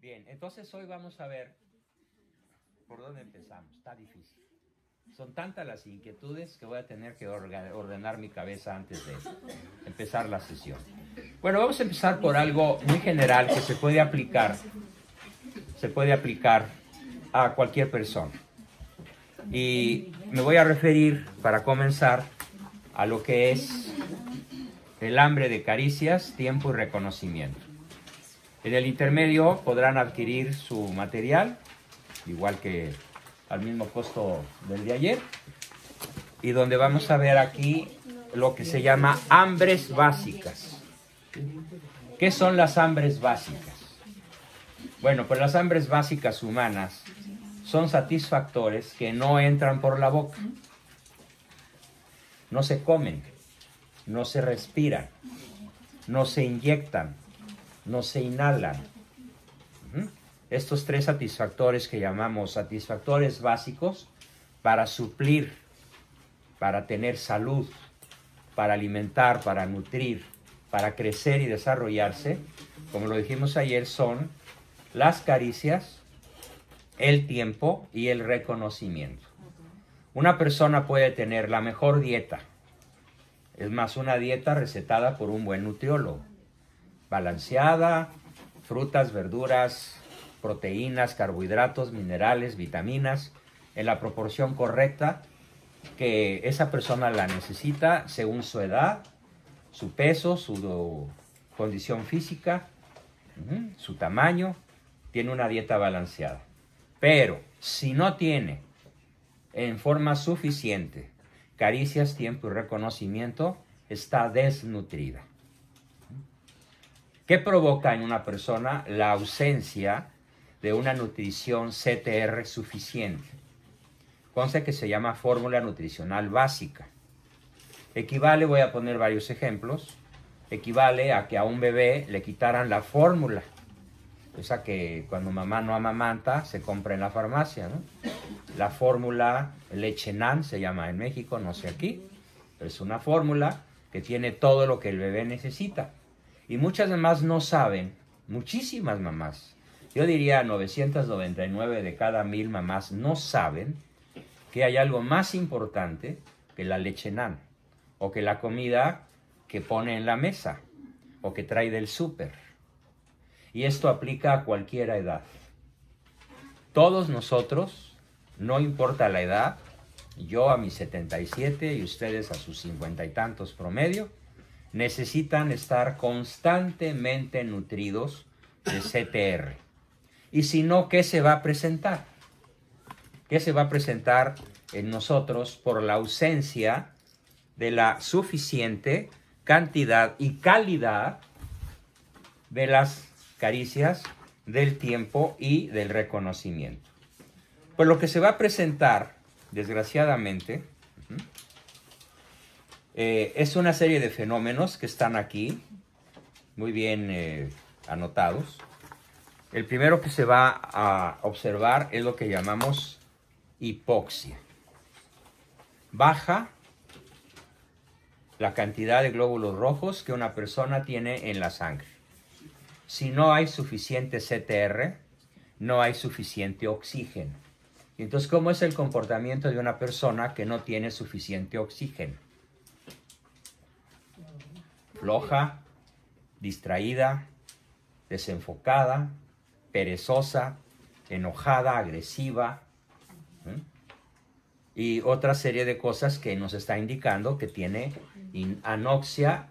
Bien, entonces hoy vamos a ver por dónde empezamos. Está difícil. Son tantas las inquietudes que voy a tener que ordenar mi cabeza antes de empezar la sesión. Bueno, vamos a empezar por algo muy general que se puede aplicar a cualquier persona. Y me voy a referir, para comenzar, a lo que es el hambre de caricias, tiempo y reconocimiento. En el intermedio podrán adquirir su material, igual que al mismo costo del de ayer, y donde vamos a ver aquí lo que se llama hambres básicas. ¿Qué son las hambres básicas? Bueno, pues las hambres básicas humanas son satisfactores que no entran por la boca, no se comen, no se respiran, no se inyectan, no se inhalan. Estos tres satisfactores que llamamos satisfactores básicos para suplir, para tener salud, para alimentar, para nutrir, para crecer y desarrollarse, como lo dijimos ayer, son las caricias, el tiempo y el reconocimiento. Una persona puede tener la mejor dieta, es más, una dieta recetada por un buen nutriólogo, balanceada, frutas, verduras, proteínas, carbohidratos, minerales, vitaminas, en la proporción correcta que esa persona la necesita según su edad, su peso, su condición física, su tamaño. Tiene una dieta balanceada. Pero si no tiene en forma suficiente caricias, tiempo y reconocimiento, está desnutrida. ¿Qué provoca en una persona la ausencia de una nutrición CTR suficiente? Conste que se llama fórmula nutricional básica. Equivale, voy a poner varios ejemplos, equivale a que a un bebé le quitaran la fórmula, esa que cuando mamá no amamanta se compra en la farmacia, ¿no? La fórmula leche NAN se llama en México, no sé aquí, pero es una fórmula que tiene todo lo que el bebé necesita. Y muchas mamás no saben, muchísimas mamás, yo diría 999 de cada 1000 mamás no saben que hay algo más importante que la leche NAN, o que la comida que pone en la mesa, o que trae del súper. Y esto aplica a cualquier edad. Todos nosotros, no importa la edad, yo a mis 77 y ustedes a sus 50 y tantos promedio, necesitan estar constantemente nutridos de CTR. Y si no, ¿qué se va a presentar? ¿Qué se va a presentar en nosotros por la ausencia de la suficiente cantidad y calidad de las caricias, del tiempo y del reconocimiento? Pues lo que se va a presentar, desgraciadamente, es una serie de fenómenos que están aquí, muy bien anotados. El primero que se va a observar es lo que llamamos hipoxia. Baja la cantidad de glóbulos rojos que una persona tiene en la sangre. Si no hay suficiente CTR, no hay suficiente oxígeno. Entonces, ¿cómo es el comportamiento de una persona que no tiene suficiente oxígeno? Floja, distraída, desenfocada, perezosa, enojada, agresiva, y otra serie de cosas que nos está indicando que tiene anoxia,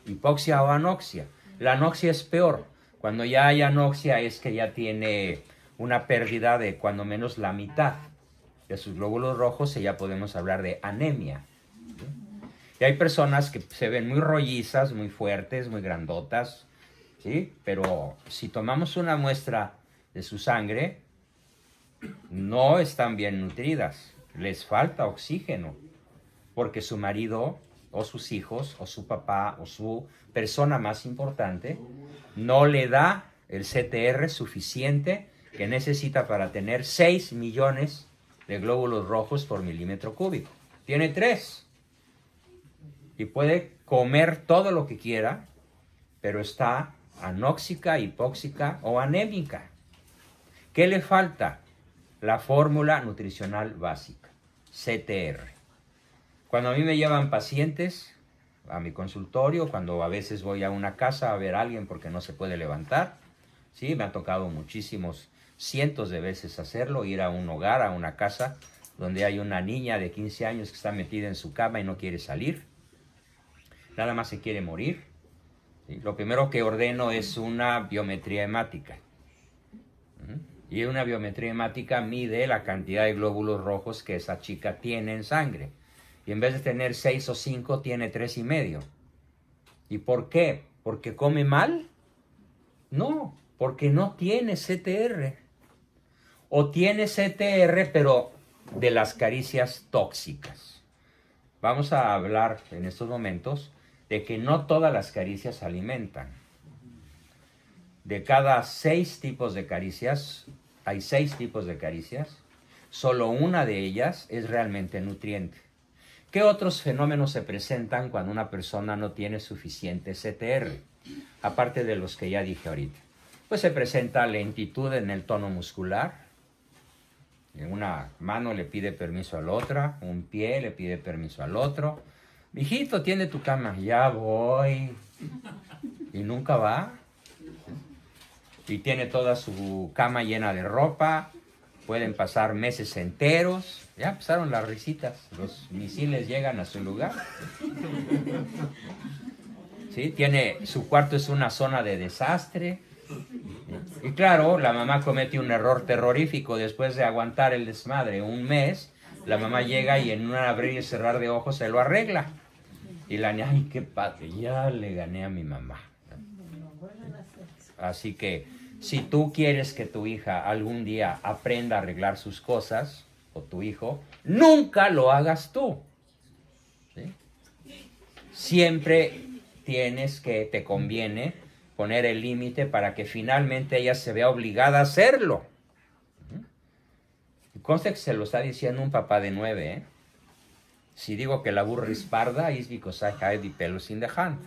hipoxia o anoxia. La anoxia es peor. Cuando ya hay anoxia es que ya tiene una pérdida de cuando menos la mitad de sus glóbulos rojos y ya podemos hablar de anemia. Y hay personas que se ven muy rollizas, muy fuertes, muy grandotas, ¿sí? Pero si tomamos una muestra de su sangre, no están bien nutridas, les falta oxígeno, porque su marido o sus hijos o su papá o su persona más importante no le da el CTR suficiente que necesita para tener 6 millones de glóbulos rojos por milímetro cúbico. Tiene 3 y puede comer todo lo que quiera, pero está anóxica, hipóxica o anémica. ¿Qué le falta? La fórmula nutricional básica, CTR. Cuando a mí me llevan pacientes a mi consultorio, cuando a veces voy a una casa a ver a alguien porque no se puede levantar, sí, me ha tocado muchísimos, cientos de veces hacerlo, ir a un hogar, a una casa donde hay una niña de 15 años que está metida en su cama y no quiere salir, nada más se quiere morir. ¿Sí? Lo primero que ordeno es una biometría hemática. Y una biometría hemática mide la cantidad de glóbulos rojos que esa chica tiene en sangre. Y en vez de tener 6 o 5, tiene 3,5. ¿Y por qué? ¿Porque come mal? No, porque no tiene CTR. O tiene CTR, pero de las caricias tóxicas. Vamos a hablar en estos momentos de que no todas las caricias alimentan. De cada 6 tipos de caricias, hay 6 tipos de caricias, solo una de ellas es realmente nutriente. ¿Qué otros fenómenos se presentan cuando una persona no tiene suficiente CTR? Aparte de los que ya dije ahorita. Pues se presenta lentitud en el tono muscular. Una mano le pide permiso a la otra, un pie le pide permiso al otro. Mijito, tiene tu cama. Ya voy. Y nunca va. Y tiene toda su cama llena de ropa. Pueden pasar meses enteros. Ya empezaron las risitas. Los misiles llegan a su lugar. ¿Sí? Su cuarto es una zona de desastre. Y claro, la mamá comete un error terrorífico. Después de aguantar el desmadre un mes, la mamá llega y en un abrir y cerrar de ojos se lo arregla. Y la niña, ay, qué padre, ya le gané a mi mamá. Así que si tú quieres que tu hija algún día aprenda a arreglar sus cosas, o tu hijo, nunca lo hagas tú. ¿Sí? Siempre te conviene poner el límite para que finalmente ella se vea obligada a hacerlo. Conste que se lo está diciendo un papá de 9, ¿eh? Si digo que la burra es parda, es because I hide the pelos in the hand.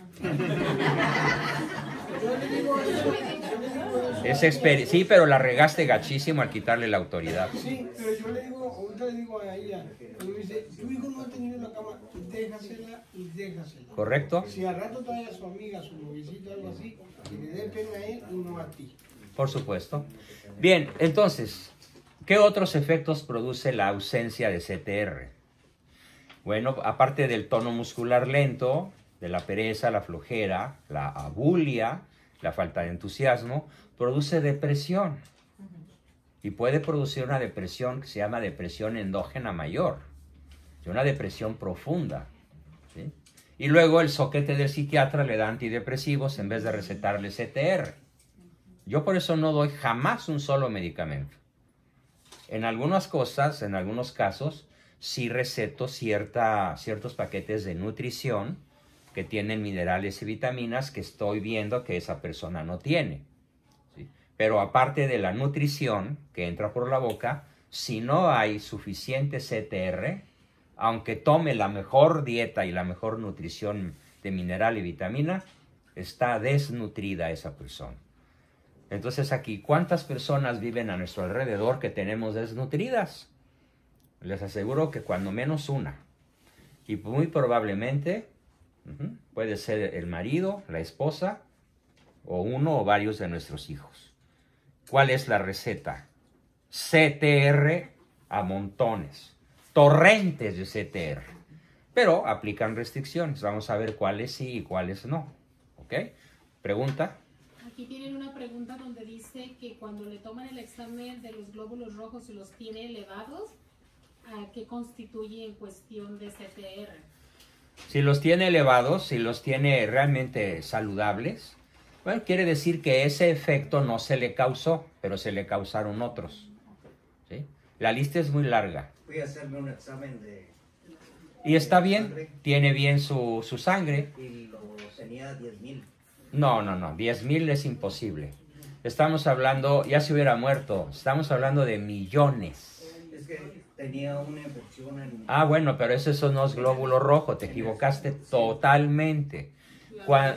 Sí, pero la regaste gachísimo al quitarle la autoridad. Sí, pero yo le digo a ella, me dice, tu hijo no ha tenido la cama, déjasela y déjasela. ¿Correcto? Si al rato trae a su amiga, su noviecito, algo así, que le dé pena a él y no a ti. Por supuesto. Bien, entonces, ¿qué otros efectos produce la ausencia de CTR? Bueno, aparte del tono muscular lento, de la pereza, la flojera, la abulia, la falta de entusiasmo, produce depresión. Y puede producir una depresión que se llama depresión endógena mayor, una depresión profunda. ¿Sí? Y luego el soquete del psiquiatra le da antidepresivos en vez de recetarle CTR. Yo por eso no doy jamás un solo medicamento. En algunas cosas, en algunos casos, sí receto ciertos paquetes de nutrición que tienen minerales y vitaminas que estoy viendo que esa persona no tiene. ¿Sí? Pero aparte de la nutrición que entra por la boca, si no hay suficiente CTR, aunque tome la mejor dieta y la mejor nutrición de mineral y vitamina, está desnutrida esa persona. Entonces aquí, ¿cuántas personas viven a nuestro alrededor que tenemos desnutridas? Les aseguro que cuando menos una. Y muy probablemente puede ser el marido, la esposa, o uno o varios de nuestros hijos. ¿Cuál es la receta? CTR a montones. Torrentes de CTR. Pero aplican restricciones. Vamos a ver cuáles sí y cuáles no. ¿Ok? Pregunta. Aquí tienen una pregunta donde dice que cuando le toman el examen de los glóbulos rojos y los tiene elevados, ¿qué constituye en cuestión de CTR? Si los tiene elevados, si los tiene realmente saludables, bueno, quiere decir que ese efecto no se le causó, pero se le causaron otros. ¿Sí? La lista es muy larga. Fui a hacerme un examen de... Y está bien, tiene bien su sangre. Y lo tenía 10,000. No, 10,000 es imposible. Estamos hablando, ya se hubiera muerto, estamos hablando de millones. Es que tenía una infección en... Ah, bueno, pero eso no es glóbulo rojo, te equivocaste totalmente.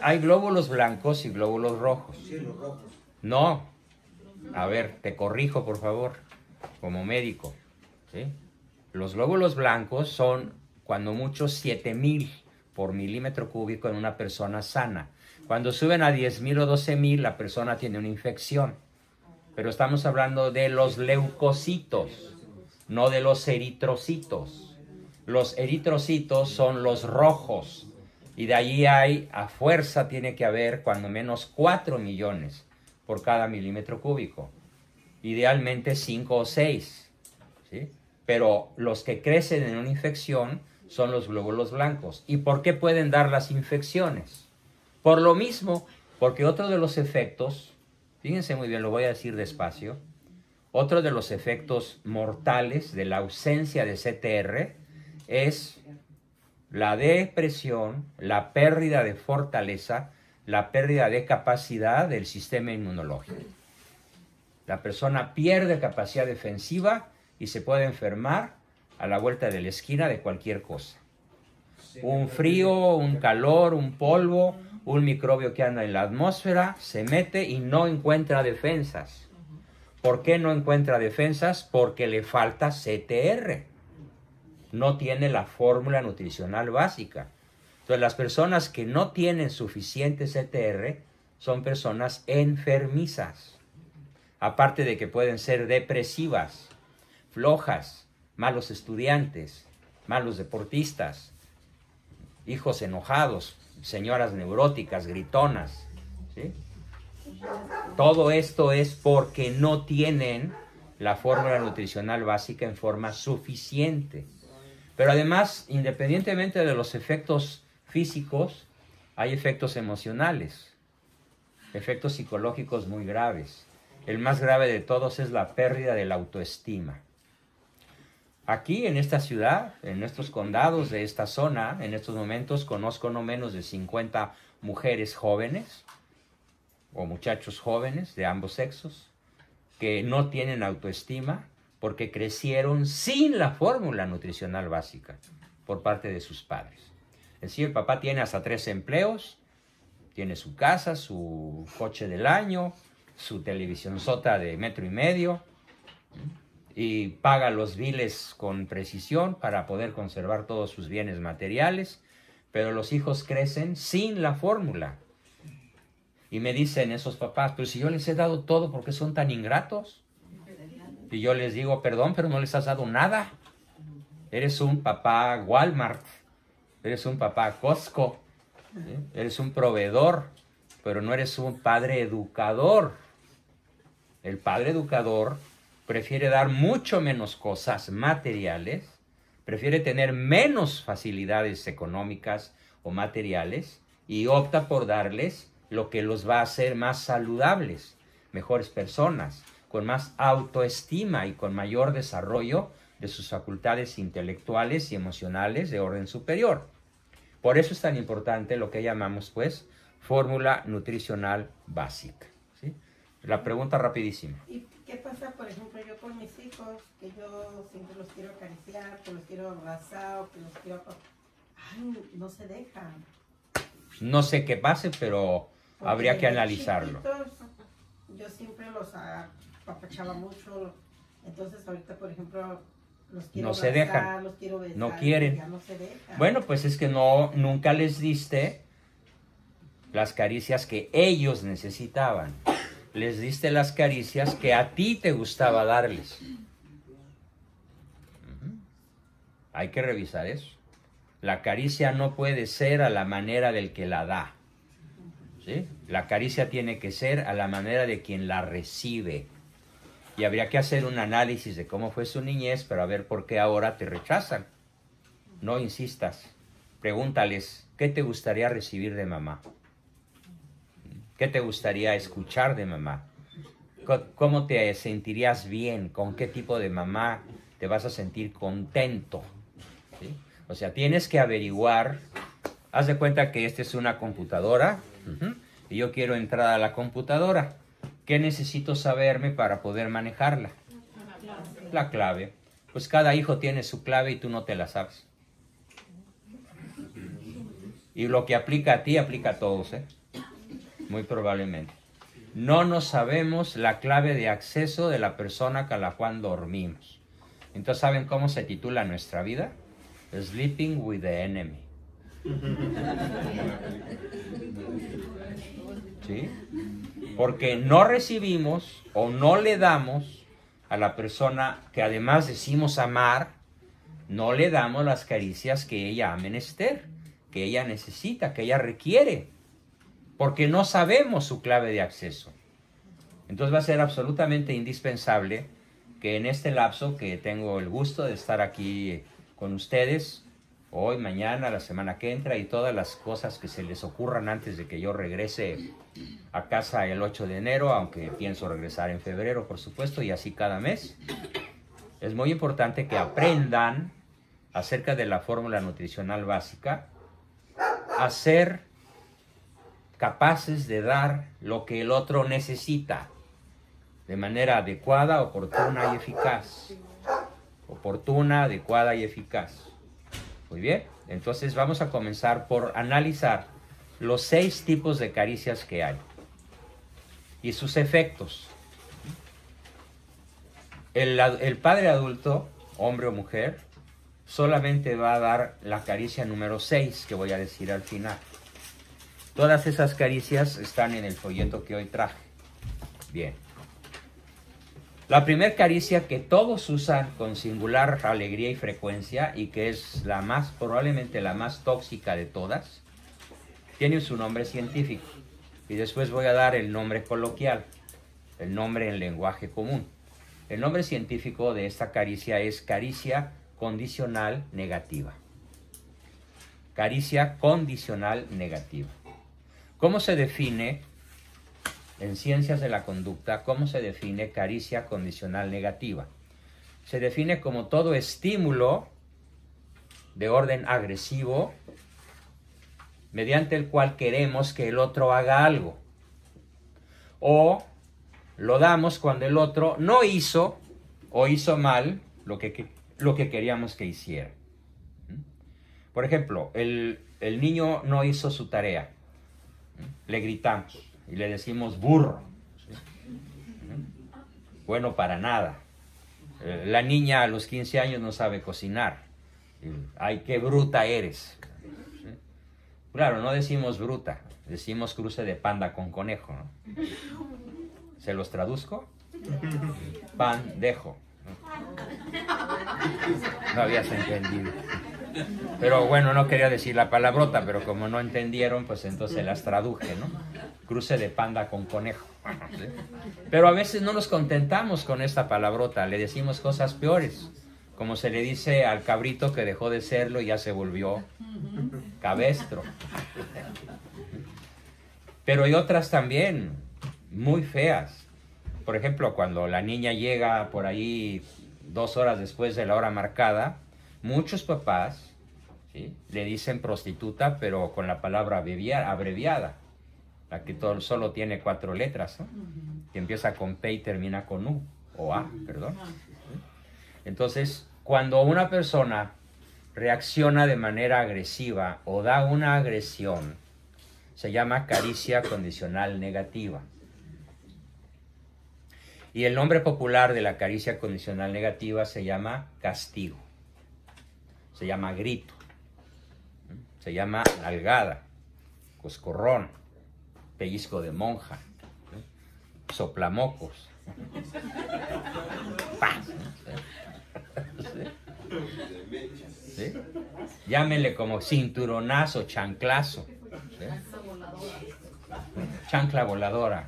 Hay glóbulos blancos y glóbulos rojos. Sí, los rojos. No, A ver, te corrijo, por favor, como médico. ¿Sí? Los glóbulos blancos son, cuando mucho, 7,000 por milímetro cúbico en una persona sana. Cuando suben a 10,000 o 12,000, la persona tiene una infección. Pero estamos hablando de los leucocitos, no de los eritrocitos. Los eritrocitos son los rojos. Y de allí hay, a fuerza, tiene que haber cuando menos 4 millones por cada milímetro cúbico. Idealmente 5 o 6. ¿Sí? Pero los que crecen en una infección son los glóbulos blancos. ¿Y por qué pueden dar las infecciones? Por lo mismo, porque otro de los efectos, fíjense muy bien, lo voy a decir despacio, otro de los efectos mortales de la ausencia de CTR es la depresión, la pérdida de fortaleza, la pérdida de capacidad del sistema inmunológico. La persona pierde capacidad defensiva y se puede enfermar a la vuelta de la esquina de cualquier cosa. Un frío, un calor, un polvo, un microbio que anda en la atmósfera, se mete y no encuentra defensas. ¿Por qué no encuentra defensas? Porque le falta CTR. No tiene la fórmula nutricional básica. Entonces, las personas que no tienen suficiente CTR son personas enfermizas. Aparte de que pueden ser depresivas, flojas, malos estudiantes, malos deportistas, hijos enojados, señoras neuróticas, gritonas. ¿Sí? Todo esto es porque no tienen la fórmula nutricional básica en forma suficiente. Pero además, independientemente de los efectos físicos, hay efectos emocionales, efectos psicológicos muy graves. El más grave de todos es la pérdida de la autoestima. Aquí en esta ciudad, en estos condados de esta zona, en estos momentos conozco no menos de 50 mujeres jóvenes o muchachos jóvenes de ambos sexos que no tienen autoestima porque crecieron sin la fórmula nutricional básica por parte de sus padres. Es decir, el papá tiene hasta 3 empleos, tiene su casa, su coche del año, su televisión sota de 1,5 metros, y paga los biles con precisión para poder conservar todos sus bienes materiales, pero los hijos crecen sin la fórmula. Y me dicen esos papás, pero si yo les he dado todo, ¿por qué son tan ingratos? Y yo les digo, perdón, pero no les has dado nada. Eres un papá Walmart, eres un papá Costco, ¿sí? Eres un proveedor, pero no eres un padre educador. El padre educador prefiere dar mucho menos cosas materiales, prefiere tener menos facilidades económicas o materiales y opta por darles lo que los va a hacer más saludables, mejores personas, con más autoestima y con mayor desarrollo de sus facultades intelectuales y emocionales de orden superior. Por eso es tan importante lo que llamamos, pues, fórmula nutricional básica. ¿Sí? La pregunta rapidísima. ¿Y qué pasa, por ejemplo, yo con mis hijos, que yo siempre los quiero acariciar, que los quiero abrazar, o que los quiero... Ay, no se dejan. No sé qué pase, pero Porque habría que desde analizarlo. chiquitos, yo siempre los apapachaba mucho. Entonces, ahorita, por ejemplo, los quiero No se abrazar, dejan. los quiero besar, No quieren. ya no se dejan. Bueno, pues es que nunca les diste las caricias que ellos necesitaban. Les diste las caricias que a ti te gustaba darles. Hay que revisar eso. La caricia no puede ser a la manera del que la da. ¿Sí? La caricia tiene que ser a la manera de quien la recibe. Y habría que hacer un análisis de cómo fue su niñez para ver por qué ahora te rechazan. No insistas. Pregúntales, ¿qué te gustaría recibir de mamá? ¿Qué te gustaría escuchar de mamá? ¿Cómo te sentirías bien? ¿Con qué tipo de mamá te vas a sentir contento? ¿Sí? O sea, tienes que averiguar. Haz de cuenta que esta es una computadora y yo quiero entrar a la computadora. ¿Qué necesito saberme para poder manejarla? La clave. Pues cada hijo tiene su clave y tú no te la sabes. Y lo que aplica a ti, aplica a todos, ¿eh? Muy probablemente. no nos sabemos la clave de acceso de la persona con la cual dormimos. Entonces, ¿saben cómo se titula nuestra vida? Sleeping with the Enemy. ¿Sí? Porque no recibimos o no le damos a la persona que además decimos amar, no le damos las caricias que ella ha menester, que ella necesita, que ella requiere, porque no sabemos su clave de acceso. Entonces va a ser absolutamente indispensable que en este lapso que tengo el gusto de estar aquí con ustedes, hoy, mañana, la semana que entra y todas las cosas que se les ocurran antes de que yo regrese a casa el 8 de enero, aunque pienso regresar en febrero, por supuesto, y así cada mes. Es muy importante que aprendan acerca de la fórmula nutricional básica, a ser capaces de dar lo que el otro necesita, de manera adecuada, oportuna y eficaz. Oportuna, adecuada y eficaz. Muy bien, entonces vamos a comenzar por analizar los 6 tipos de caricias que hay y sus efectos. El padre adulto, hombre o mujer, solamente va a dar la caricia número 6 que voy a decir al final. Todas esas caricias están en el folleto que hoy traje. Bien. La primera caricia que todos usan con singular alegría y frecuencia y que es la más, probablemente la más tóxica de todas, tiene su nombre científico y después voy a dar el nombre coloquial, el nombre en lenguaje común. El nombre científico de esta caricia es caricia condicional negativa. Caricia condicional negativa. ¿Cómo se define en ciencias de la conducta? ¿Cómo se define caricia condicional negativa? Se define como todo estímulo de orden agresivo mediante el cual queremos que el otro haga algo. O lo damos cuando el otro no hizo o hizo mal lo que queríamos que hiciera. Por ejemplo, el niño no hizo su tarea. Le gritamos y le decimos burro. ¿Sí? Bueno, para nada. La niña a los 15 años no sabe cocinar. Ay, qué bruta eres. ¿Sí? Claro, no decimos bruta, decimos cruce de panda con conejo, ¿no? ¿Se los traduzco? Pandejo. No habías entendido. Pero bueno, no quería decir la palabrota, pero como no entendieron, pues entonces las traduje, ¿no? Cruce de panda con conejo. ¿Sí? Pero a veces no nos contentamos con esta palabrota, le decimos cosas peores, como se le dice al cabrito que dejó de serlo y ya se volvió cabestro. Pero hay otras también muy feas. Por ejemplo, cuando la niña llega por ahí 2 horas después de la hora marcada, muchos papás, ¿sí?, le dicen prostituta, pero con la palabra abreviada, la que solo tiene 4 letras, ¿no? Que empieza con P y termina con U, o A, perdón. ¿Sí? Entonces, cuando una persona reacciona de manera agresiva o da una agresión, se llama caricia condicional negativa. Y el nombre popular de la caricia condicional negativa se llama castigo, se llama grito, se llama nalgada, coscorrón, pellizco de monja, soplamocos, ¡paz! ¿Sí? Llámenle como cinturonazo, chanclazo, ¿sí? Chancla voladora.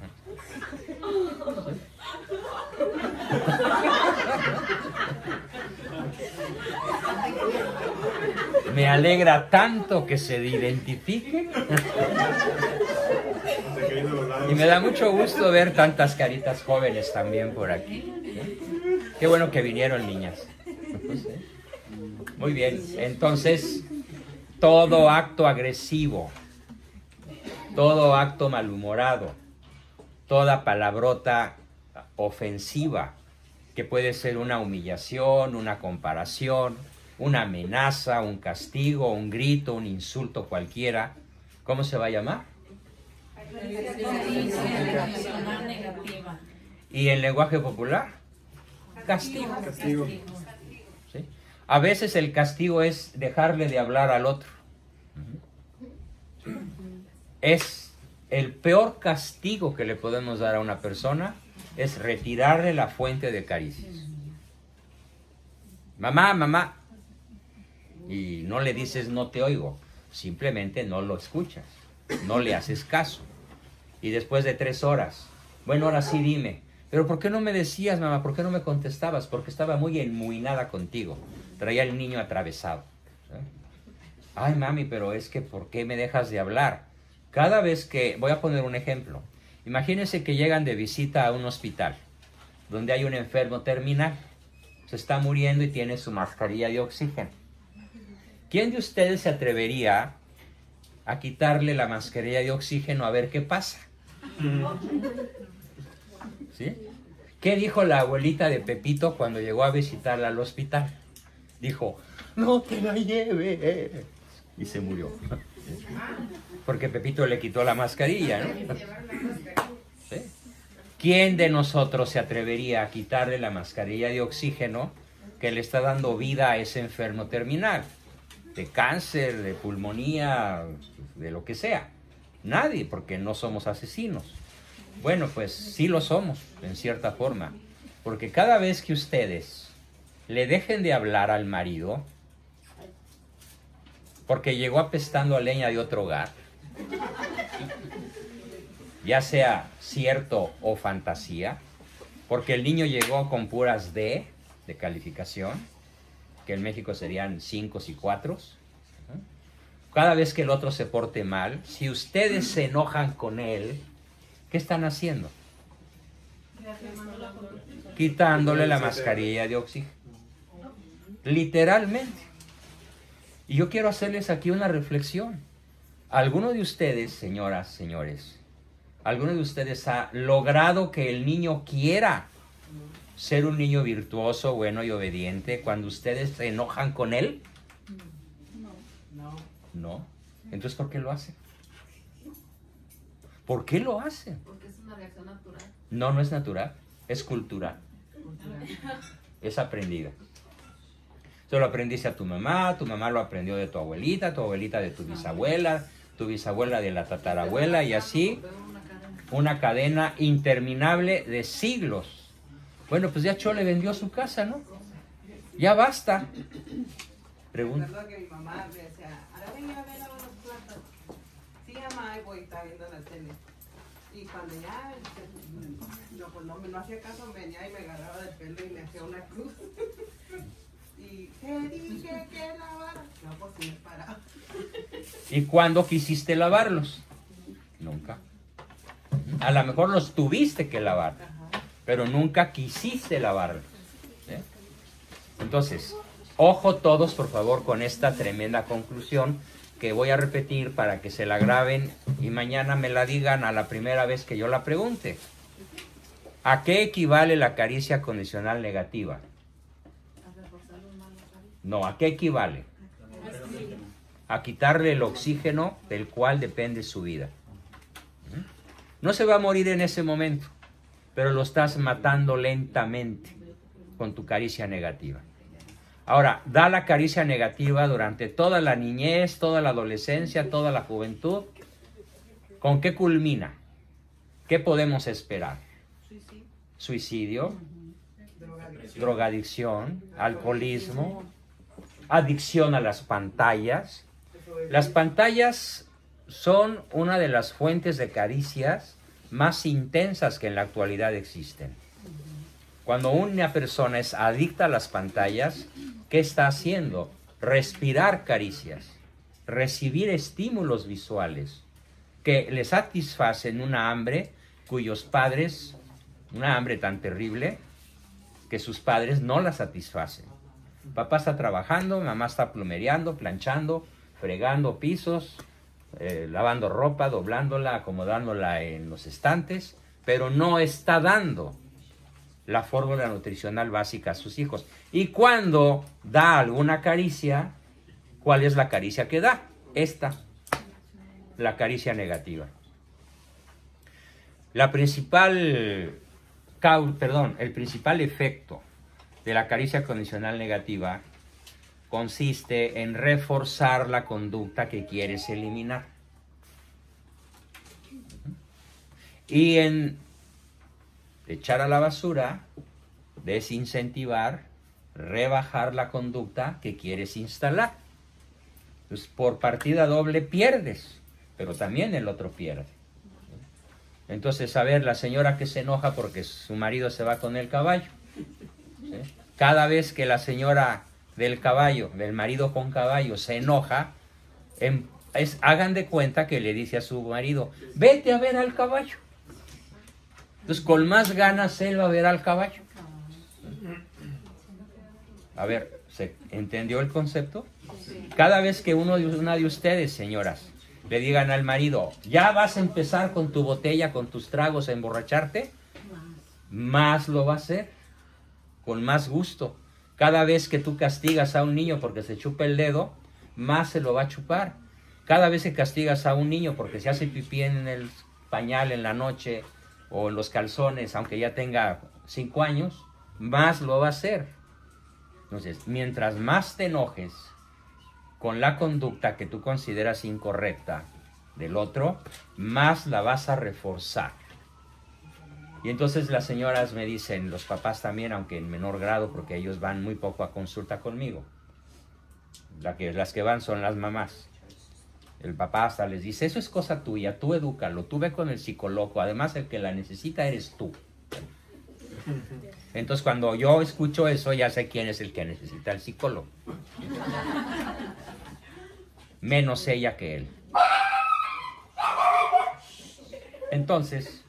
Me alegra tanto que se identifique. Y me da mucho gusto ver tantas caritas jóvenes también por aquí. ¿Sí? Qué bueno que vinieron, niñas. ¿Sí? Muy bien, entonces, todo acto agresivo, todo acto malhumorado, toda palabrota ofensiva, que puede ser una humillación, una comparación, una amenaza, un castigo, un grito, un insulto cualquiera, ¿cómo se va a llamar? Y en lenguaje popular, castigo. ¿Sí? A veces el castigo es dejarle de hablar al otro. Es el peor castigo que le podemos dar a una persona, es retirarle la fuente de caricias. Mamá, mamá. Y no le dices no te oigo, simplemente no lo escuchas, no le haces caso. Y después de 3 horas, bueno, ahora sí dime, pero ¿por qué no me decías, mamá? ¿Por qué no me contestabas? Porque estaba muy enmuinada contigo, traía el niño atravesado. Ay, mami, pero es que ¿por qué me dejas de hablar? Cada vez que, voy a poner un ejemplo, imagínense que llegan de visita a un hospital, donde hay un enfermo terminal, se está muriendo y tiene su mascarilla de oxígeno. ¿Quién de ustedes se atrevería a quitarle la mascarilla de oxígeno a ver qué pasa? ¿Sí? ¿Qué dijo la abuelita de Pepito cuando llegó a visitarla al hospital? Dijo, no te la lleves. Y se murió. Porque Pepito le quitó la mascarilla, ¿no? ¿Sí? ¿Quién de nosotros se atrevería a quitarle la mascarilla de oxígeno que le está dando vida a ese enfermo terminal? De cáncer, de pulmonía, de lo que sea. Nadie, porque no somos asesinos. Bueno, pues sí lo somos, en cierta forma. Porque cada vez que ustedes le dejen de hablar al marido, porque llegó apestando a leña de otro hogar, ya sea cierto o fantasía, porque el niño llegó con puras D de calificación, que en México serían 5 y 4. Cada vez que el otro se porte mal, si ustedes se enojan con él, ¿qué están haciendo? Quitándole la mascarilla de oxígeno. Literalmente. Y yo quiero hacerles aquí una reflexión. ¿Alguno de ustedes, señoras, señores, alguno de ustedes ha logrado que el niño quiera ser un niño virtuoso, bueno y obediente cuando ustedes se enojan con él? No. Entonces, ¿por qué lo hacen? ¿Por qué lo hacen? Porque es una reacción natural. No, no es natural, es cultural. Es aprendida. Eso lo aprendiste a tu mamá lo aprendió de tu abuelita de tu bisabuela de la tatarabuela, y así una cadena interminable de siglos. Bueno, pues ya Chole vendió su casa, ¿no? Ya basta. Pregunta. Recuerdo que mi mamá me decía, ahora ven a ver los platos. Sí, mamá, ahí voy, está viendo la tele. Y cuando ya, yo pues no hacía caso, venía y me agarraba del pelo y me hacía una cruz. Y, ¿qué dije que lavara? No, pues sí me paraba. ¿Y cuándo quisiste lavarlos? Nunca. A lo mejor los tuviste que lavar, pero nunca quisiste lavarlos. ¿Sí? Entonces, ojo todos, por favor, con esta tremenda conclusión que voy a repetir para que se la graben y mañana me la digan a la primera vez que yo la pregunte. ¿A qué equivale la caricia condicional negativa? No, ¿a qué equivale? A quitarle el oxígeno del cual depende su vida. No se va a morir en ese momento, pero lo estás matando lentamente con tu caricia negativa. Ahora, da la caricia negativa durante toda la niñez, toda la adolescencia, toda la juventud. ¿Con qué culmina? ¿Qué podemos esperar? Suicidio, drogadicción, alcoholismo, adicción a las pantallas. Las pantallas son una de las fuentes de caricias más intensas que en la actualidad existen. Cuando una persona es adicta a las pantallas, ¿qué está haciendo? Respirar caricias, recibir estímulos visuales que le satisfacen una hambre cuyos padres, una hambre tan terrible que sus padres no la satisfacen. Papá está trabajando, mamá está plumereando, planchando, fregando pisos, lavando ropa, doblándola, acomodándola en los estantes, pero no está dando la fórmula nutricional básica a sus hijos. Y cuando da alguna caricia, ¿cuál es la caricia que da? Esta, la caricia negativa. el principal efecto de la caricia condicional negativa consiste en reforzar la conducta que quieres eliminar y en echar a la basura, desincentivar, rebajar la conducta que quieres instalar. Entonces, por partida doble pierdes, pero también el otro pierde. Entonces, a ver, la señora que se enoja porque su marido se va con el caballo, ¿sí? Cada vez que la señora del caballo, del marido con caballo, se enoja, hagan de cuenta que le dice a su marido, vete a ver al caballo. Entonces, con más ganas él va a ver al caballo. A ver, ¿se entendió el concepto? Cada vez que una de ustedes, señoras, le digan al marido, ya vas a empezar con tu botella, con tus tragos a emborracharte, más lo va a hacer, con más gusto. Cada vez que tú castigas a un niño porque se chupa el dedo, más se lo va a chupar. Cada vez que castigas a un niño porque se hace pipí en el pañal en la noche o en los calzones, aunque ya tenga 5 años, más lo va a hacer. Entonces, mientras más te enojes con la conducta que tú consideras incorrecta del otro, más la vas a reforzar. Y entonces las señoras me dicen, los papás también, aunque en menor grado, porque ellos van muy poco a consulta conmigo. Las que van son las mamás. El papá hasta les dice, eso es cosa tuya, tú edúcalo, tú ve con el psicólogo, además el que la necesita eres tú. Entonces cuando yo escucho eso, ya sé quién es el que necesita el psicólogo. Menos ella que él. Entonces,